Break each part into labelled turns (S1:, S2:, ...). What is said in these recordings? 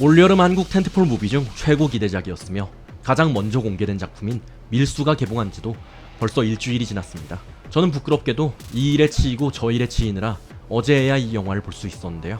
S1: 올여름 한국 텐트폴 무비 중 최고 기대작이었으며 가장 먼저 공개된 작품인 밀수가 개봉한 지도 벌써 일주일이 지났습니다. 저는 부끄럽게도 이 일에 치이고 저 일에 치이느라 어제야 이 영화를 볼 수 있었는데요.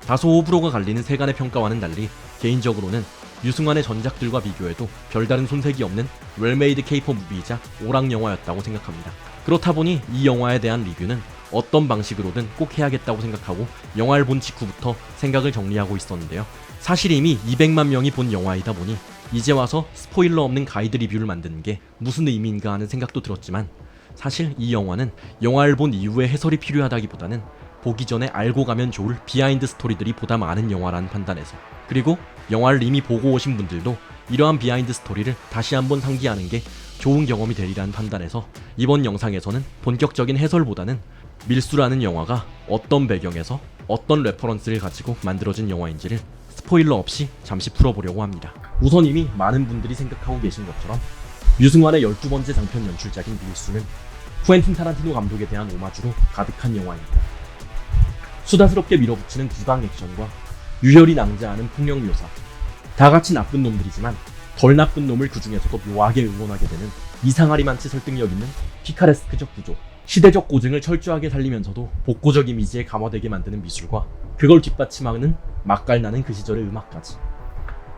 S1: 다소 호불호가 갈리는 세간의 평가와는 달리 개인적으로는 유승환의 전작들과 비교해도 별다른 손색이 없는 웰메이드 케이팝 무비이자 오락 영화였다고 생각합니다. 그렇다 보니 이 영화에 대한 리뷰는 어떤 방식으로든 꼭 해야겠다고 생각하고 영화를 본 직후부터 생각을 정리하고 있었는데요. 사실 이미 200만 명이 본 영화이다 보니 이제 와서 스포일러 없는 가이드 리뷰를 만드는 게 무슨 의미인가 하는 생각도 들었지만, 사실 이 영화는 영화를 본 이후에 해설이 필요하다기보다는 보기 전에 알고 가면 좋을 비하인드 스토리들이 보다 많은 영화라는 판단에서, 그리고 영화를 이미 보고 오신 분들도 이러한 비하인드 스토리를 다시 한번 상기하는 게 좋은 경험이 되리라는 판단에서 이번 영상에서는 본격적인 해설보다는 밀수라는 영화가 어떤 배경에서 어떤 레퍼런스를 가지고 만들어진 영화인지를 스포일러 없이 잠시 풀어보려고 합니다. 우선 이미 많은 분들이 생각하고 계신 것처럼 유승환의 12번째 장편 연출작인 밀수는 쿠엔틴 타란티노 감독에 대한 오마주로 가득한 영화입니다. 수다스럽게 밀어붙이는 구강 액션과 유혈이 낭자하는 폭력 묘사, 다같이 나쁜 놈들이지만 덜 나쁜 놈을 그 중에서도 묘하게 응원하게 되는 이상하리만치 설득력 있는 피카레스크적 구조, 시대적 고증을 철저하게 살리면서도 복고적 이미지에 감화되게 만드는 미술과 그걸 뒷받침하는 맛깔나는 그 시절의 음악까지,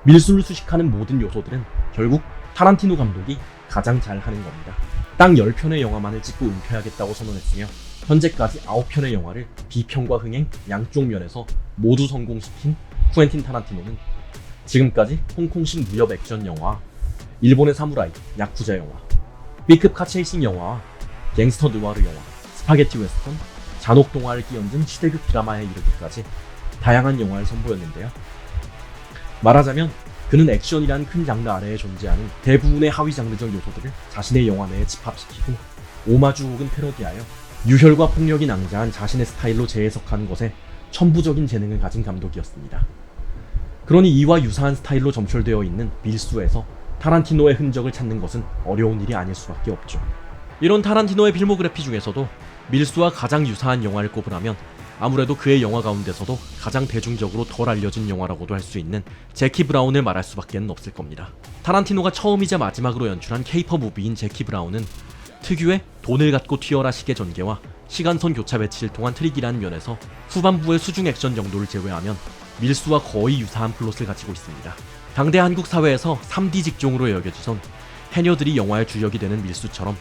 S1: 밀수를 수식하는 모든 요소들은 결국 타란티노 감독이 가장 잘하는 겁니다. 딱 10편의 영화만을 찍고 은퇴하겠다고 선언했으며 현재까지 9편의 영화를 비평과 흥행 양쪽 면에서 모두 성공시킨 쿠엔틴 타란티노는 지금까지 홍콩식 무협 액션 영화, 일본의 사무라이, 야쿠자 영화, B급 카체이싱 영화와 갱스터 느와르 영화, 스파게티 웨스턴, 잔혹 동화를 끼얹은 시대극 드라마에 이르기까지 다양한 영화를 선보였는데요. 말하자면 그는 액션이라는 큰 장르 아래에 존재하는 대부분의 하위 장르적 요소들을 자신의 영화 내에 집합시키고 오마주 혹은 패러디하여 유혈과 폭력이 낭자한 자신의 스타일로 재해석하는 것에 천부적인 재능을 가진 감독이었습니다. 그러니 이와 유사한 스타일로 점철되어 있는 밀수에서 타란티노의 흔적을 찾는 것은 어려운 일이 아닐 수밖에 없죠. 이런 타란티노의 필모그래피 중에서도 밀수와 가장 유사한 영화를 꼽으라면 아무래도 그의 영화 가운데서도 가장 대중적으로 덜 알려진 영화라고도 할 수 있는 제키 브라운을 말할 수밖에 없을 겁니다. 타란티노가 처음이자 마지막으로 연출한 케이팝 무비인 제키 브라운은 특유의 돈을 갖고 튀어라 식의 전개와 시간선 교차 배치를 통한 트릭이라는 면에서 후반부의 수중 액션 정도를 제외하면 밀수와 거의 유사한 플롯을 가지고 있습니다. 당대 한국 사회에서 3D 직종으로 여겨지던 해녀들이 영화의 주역이 되는 밀수처럼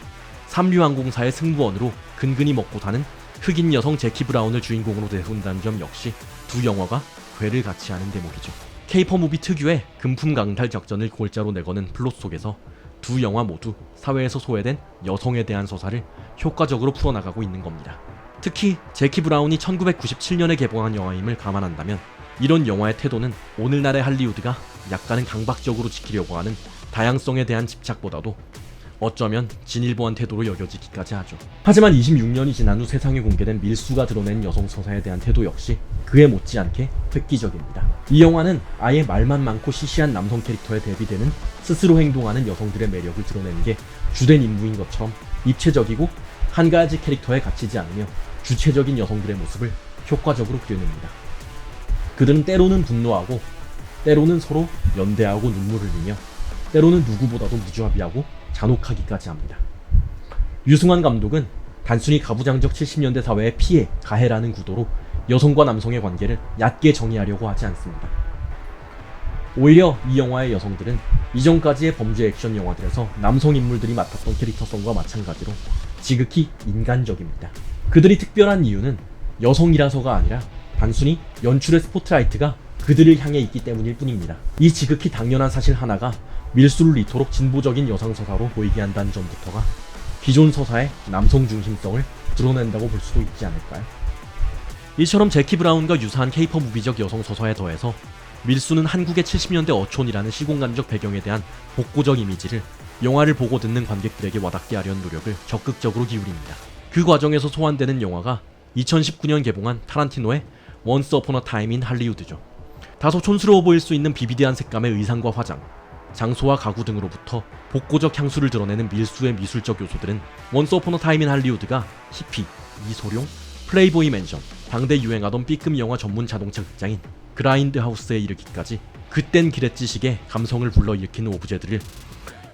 S1: 삼류항공사의 승무원으로 근근히 먹고 사는 흑인 여성 제키 브라운을 주인공으로 내세운다는 점 역시 두 영화가 궤를 같이 하는 대목이죠. 케이팝 무비 특유의 금품 강탈 작전을 골자로 내거는 플롯 속에서 두 영화 모두 사회에서 소외된 여성에 대한 서사를 효과적으로 풀어나가고 있는 겁니다. 특히 제키 브라운이 1997년에 개봉한 영화임을 감안한다면 이런 영화의 태도는 오늘날의 할리우드가 약간은 강박적으로 지키려고 하는 다양성에 대한 집착보다도 어쩌면 진일보한 태도로 여겨지기까지 하죠. 하지만 26년이 지난 후 세상에 공개된 밀수가 드러낸 여성 서사에 대한 태도 역시 그에 못지않게 획기적입니다. 이 영화는 아예 말만 많고 시시한 남성 캐릭터에 대비되는 스스로 행동하는 여성들의 매력을 드러내는 게 주된 임무인 것처럼 입체적이고 한 가지 캐릭터에 갇히지 않으며 주체적인 여성들의 모습을 효과적으로 그려냅니다. 그들은 때로는 분노하고 때로는 서로 연대하고 눈물을 흘리며 때로는 누구보다도 무자비하고 잔혹하기까지 합니다. 유승환 감독은 단순히 가부장적 70년대 사회의 피해, 가해라는 구도로 여성과 남성의 관계를 얕게 정의하려고 하지 않습니다. 오히려 이 영화의 여성들은 이전까지의 범죄 액션 영화들에서 남성 인물들이 맡았던 캐릭터성과 마찬가지로 지극히 인간적입니다. 그들이 특별한 이유는 여성이라서가 아니라 단순히 연출의 스포트라이트가 그들을 향해 있기 때문일 뿐입니다. 이 지극히 당연한 사실 하나가 밀수를 이토록 진보적인 여성 서사로 보이게 한다는 점부터가 기존 서사의 남성 중심성을 드러낸다고 볼 수도 있지 않을까요? 이처럼 제키 브라운과 유사한 케이팝 무비적 여성 서사에 더해서 밀수는 한국의 70년대 어촌이라는 시공간적 배경에 대한 복고적 이미지를 영화를 보고 듣는 관객들에게 와닿게 하려는 노력을 적극적으로 기울입니다. 그 과정에서 소환되는 영화가 2019년 개봉한 타란티노의 Once Upon a Time in Hollywood죠. 다소 촌스러워 보일 수 있는 비비드한 색감의 의상과 화장, 장소와 가구 등으로부터 복고적 향수를 드러내는 밀수의 미술적 요소들은 원스 어폰 어 타임 인 할리우드가 히피, 이소룡, 플레이보이 맨션, 당대 유행하던 B급 영화 전문 자동차 극장인 그라인드하우스에 이르기까지 그땐 그랬지식의 감성을 불러일으키는 오브제들을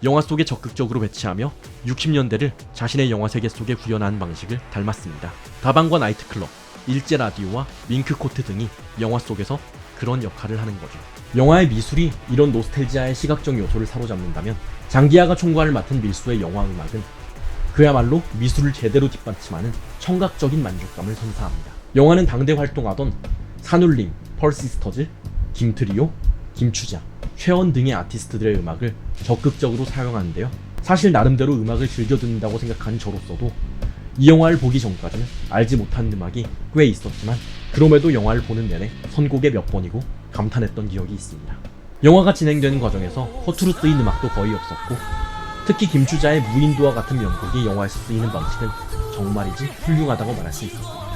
S1: 영화 속에 적극적으로 배치하며 60년대를 자신의 영화 세계 속에 구현하는 방식을 닮았습니다. 다방과 나이트클럽, 일제 라디오와 밍크코트 등이 영화 속에서 그런 역할을 하는 거죠. 영화의 미술이 이런 노스텔지아의 시각적 요소를 사로잡는다면 장기하가 총괄을 맡은 밀수의 영화 음악은 그야말로 미술을 제대로 뒷받침하는 청각적인 만족감을 선사합니다. 영화는 당대 활동하던 산울림, 펄시스터즈, 김트리오, 김추자, 최원 등의 아티스트들의 음악을 적극적으로 사용하는데요. 사실 나름대로 음악을 즐겨 듣는다고 생각하는 저로서도 이 영화를 보기 전까지는 알지 못한 음악이 꽤 있었지만 그럼에도 영화를 보는 내내 선곡에 몇 번이고 감탄했던 기억이 있습니다. 영화가 진행되는 과정에서 허투루 쓰인 음악도 거의 없었고 특히 김추자의 무인도와 같은 명곡이 영화에서 쓰이는 방식은 정말이지 훌륭하다고 말할 수 있었습니다.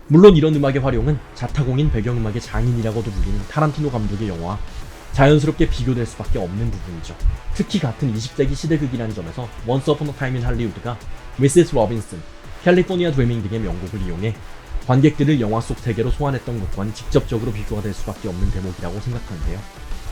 S1: 물론 이런 음악의 활용은 자타공인 배경음악의 장인이라고도 불리는 타란티노 감독의 영화와 자연스럽게 비교될 수밖에 없는 부분이죠. 특히 같은 20세기 시대극이라는 점에서 원스 어폰 어 타임 인 할리우드가 미시스 로빈슨, 캘리포니아 드리밍 등의 명곡을 이용해 관객들을 영화 속 세계로 소환했던 것과는 직접적으로 비교가 될 수밖에 없는 대목이라고 생각하는데요.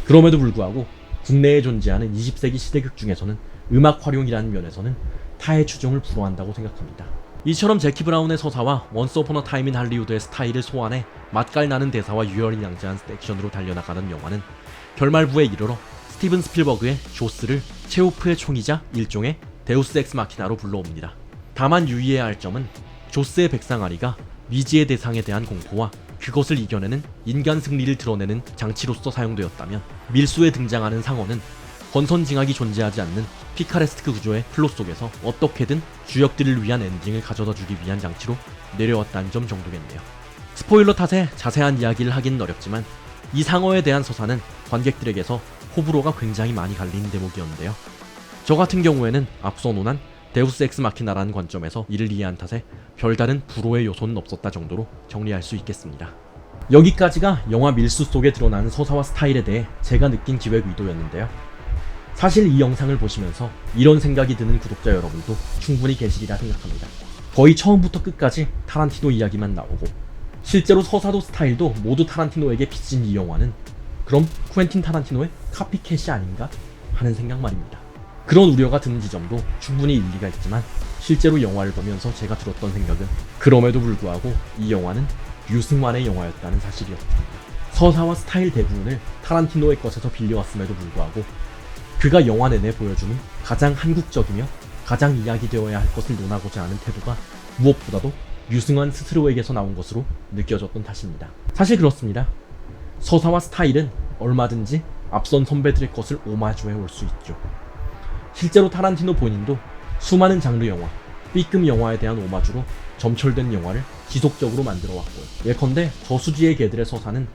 S1: 그럼에도 불구하고 국내에 존재하는 20세기 시대극 중에서는 음악 활용이라는 면에서는 타의 추종을 불허한다고 생각합니다. 이처럼 제키 브라운의 서사와 원스 어폰 어 타임 인 할리우드의 스타일을 소환해 맛깔나는 대사와 유혈이 낭자한 액션으로 달려나가는 영화는 결말부에 이르러 스티븐 스필버그의 조스를 체오프의 총이자 일종의 데우스 엑스 마키나로 불러옵니다. 다만 유의해야 할 점은 조스의 백상아리가 미지의 대상에 대한 공포와 그것을 이겨내는 인간 승리를 드러내는 장치로서 사용되었다면 밀수에 등장하는 상어는 권선징악이 존재하지 않는 피카레스크 구조의 플롯 속에서 어떻게든 주역들을 위한 엔딩을 가져다 주기 위한 장치로 내려왔다는 점 정도겠네요. 스포일러 탓에 자세한 이야기를 하기는 어렵지만 이 상어에 대한 서사는 관객들에게서 호불호가 굉장히 많이 갈리는 대목이었는데요. 저 같은 경우에는 앞서 논한 데우스 엑스 마키나라는 관점에서 이를 이해한 탓에 별다른 불호의 요소는 없었다 정도로 정리할 수 있겠습니다. 여기까지가 영화 밀수 속에 드러나는 서사와 스타일에 대해 제가 느낀 기획 의도였는데요. 사실 이 영상을 보시면서 이런 생각이 드는 구독자 여러분도 충분히 계시리라 생각합니다. 거의 처음부터 끝까지 타란티노 이야기만 나오고 실제로 서사도 스타일도 모두 타란티노에게 빚진 이 영화는 그럼 쿠엔틴 타란티노의 카피캣이 아닌가 하는 생각 말입니다. 그런 우려가 드는 지점도 충분히 일리가 있지만 실제로 영화를 보면서 제가 들었던 생각은 그럼에도 불구하고 이 영화는 유승환의 영화였다는 사실이었습니다. 서사와 스타일 대부분을 타란티노의 것에서 빌려왔음에도 불구하고 그가 영화 내내 보여주는 가장 한국적이며 가장 이야기되어야 할 것을 논하고자 하는 태도가 무엇보다도 유승환 스스로에게서 나온 것으로 느껴졌던 탓입니다. 사실 그렇습니다. 서사와 스타일은 얼마든지 앞선 선배들의 것을 오마주해 올 수 있죠. 실제로 타란티노 본인도 수많은 장르 영화, B급 영화에 대한 오마주로 점철된 영화를 지속적으로 만들어 왔고요. 예컨대 저수지의 개들의 서사는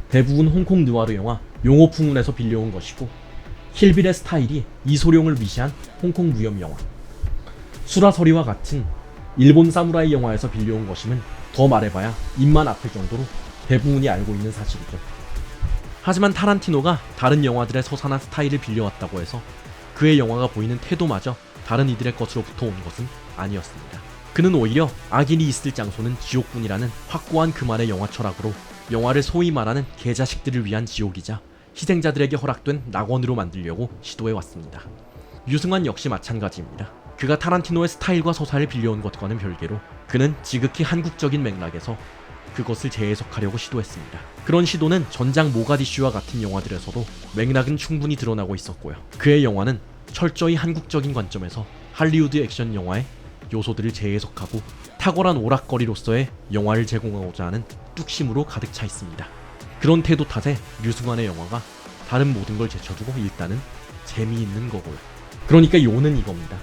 S1: 대부분 홍콩 느와르 영화 용호풍운에서 빌려온 것이고 킬빌의 스타일이 이소룡을 위시한 홍콩 무협 영화, 수라서리와 같은 일본 사무라이 영화에서 빌려온 것임은 더 말해봐야 입만 아플 정도로 대부분이 알고 있는 사실이죠. 하지만 타란티노가 다른 영화들의 서사나 스타일을 빌려왔다고 해서 그의 영화가 보이는 태도마저 다른 이들의 것으로부터 온 것은 아니었습니다. 그는 오히려 악인이 있을 장소는 지옥뿐이라는 확고한 그만의 영화 철학으로 영화를 소위 말하는 개자식들을 위한 지옥이자 희생자들에게 허락된 낙원으로 만들려고 시도해왔습니다. 유승환 역시 마찬가지입니다. 그가 타란티노의 스타일과 서사를 빌려온 것과는 별개로 그는 지극히 한국적인 맥락에서 그것을 재해석하려고 시도했습니다. 그런 시도는 전작 모가디슈와 같은 영화들에서도 맥락은 충분히 드러나고 있었고요. 그의 영화는 철저히 한국적인 관점에서 할리우드 액션 영화의 요소들을 재해석하고 탁월한 오락거리로서의 영화를 제공하고자 하는 뚝심으로 가득 차 있습니다. 그런 태도 탓에 유승환의 영화가 다른 모든 걸 제쳐두고 일단은 재미있는 거고요. 그러니까 요는 이겁니다.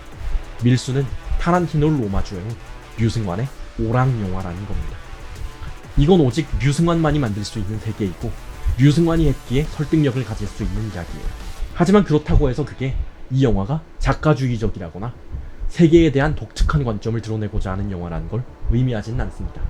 S1: 밀수는 타란티노를 오마주해온 유승환의 오락 영화라는 겁니다. 이건 오직 유승환만이 만들 수 있는 세계이고 유승환이 했기에 설득력을 가질 수 있는 이야기예요. 하지만 그렇다고 해서 그게 이 영화가 작가주의적이라거나 세계에 대한 독특한 관점을 드러내고자 하는 영화라는 걸 의미하지는 않습니다.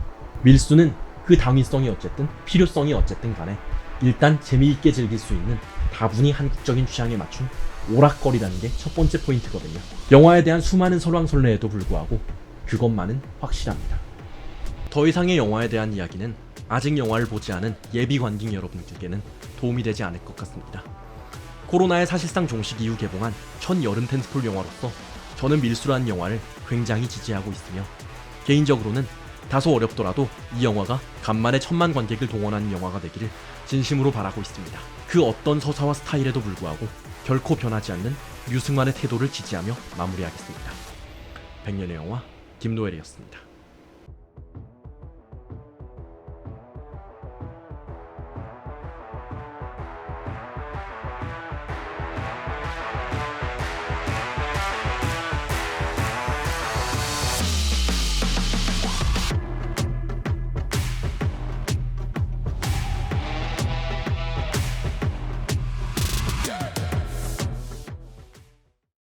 S1: 밀수는 그 당위성이 어쨌든 필요성이 어쨌든 간에 일단 재미있게 즐길 수 있는 다분히 한국적인 취향에 맞춘 오락거리라는 게 첫 번째 포인트거든요. 영화에 대한 수많은 설왕설래에도 불구하고 그것만은 확실합니다. 더 이상의 영화에 대한 이야기는 아직 영화를 보지 않은 예비 관객 여러분들께는 도움이 되지 않을 것 같습니다. 코로나의 사실상 종식 이후 개봉한 첫 여름 텐트폴 영화로서 저는 밀수라는 영화를 굉장히 지지하고 있으며, 개인적으로는 다소 어렵더라도 이 영화가 간만에 1000만 관객을 동원하는 영화가 되기를 진심으로 바라고 있습니다. 그 어떤 서사와 스타일에도 불구하고 결코 변하지 않는 류승환의 태도를 지지하며 마무리하겠습니다. 백년의 영화 김노엘이었습니다.